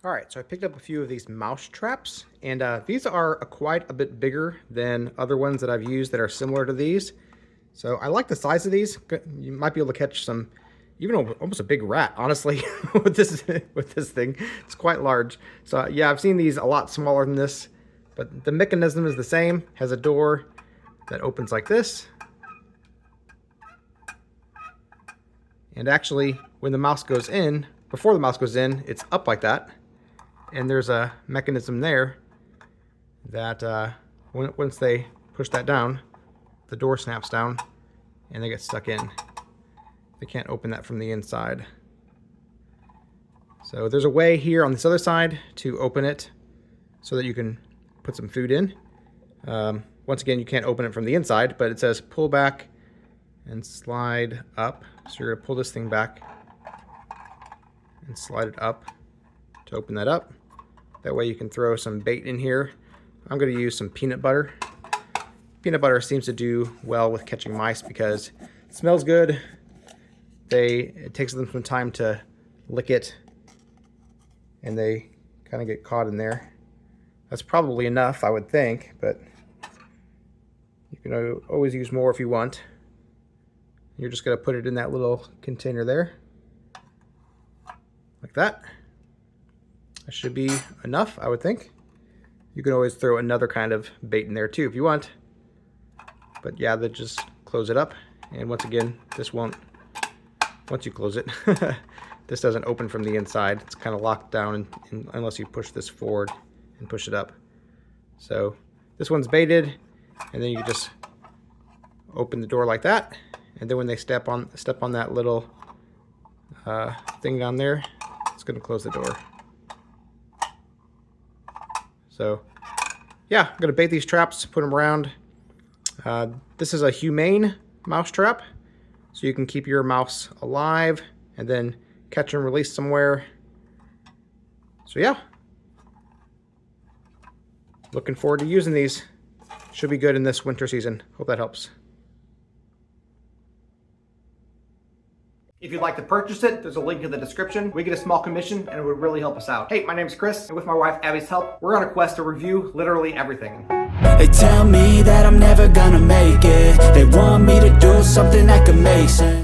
All right, so I picked up a few of these mouse traps, and these are quite a bit bigger than other ones that I've used that are similar to these. So I like the size of these. You might be able to catch some, even almost a big rat, honestly, with this thing. It's quite large. So yeah, I've seen these a lot smaller than this, but the mechanism is the same. Has a door that opens like this. And actually, when the mouse goes in, before the mouse goes in, it's up like that. And there's a mechanism there that once they push that down, the door snaps down and they get stuck in. They can't open that from the inside. So there's a way here on this other side to open it so that you can put some food in. Once again, you can't open it from the inside, but it says pull back and slide up. So you're gonna pull this thing back and slide it up to open that up. That way you can throw some bait in here. I'm going to use some peanut butter. Peanut butter seems to do well with catching mice because it smells good. It takes them some time to lick it, and they kind of get caught in there. That's probably enough, I would think, but you can always use more if you want. You're just going to put it in that little container there, like that. That should be enough, I would think. You can always throw another kind of bait in there too if you want. But yeah, then just close it up. And once again, this won't, once you close it, this doesn't open from the inside. It's kind of locked down unless you push this forward and push it up. So this one's baited, and then you just open the door like that. And then when they step on that little thing down there, it's going to close the door. So yeah, I'm going to bait these traps, put them around. This is a Humane mouse trap, so you can keep your mouse alive and then catch and release somewhere. So yeah, looking forward to using these. Should be good in this winter season. Hope that helps. If you'd like to purchase it, there's a link in the description. We get a small commission and it would really help us out. Hey, my name's Chris, and with my wife Abby's help, we're on a quest to review literally everything. They tell me that I'm never gonna make it. They want me to do something that could make sense.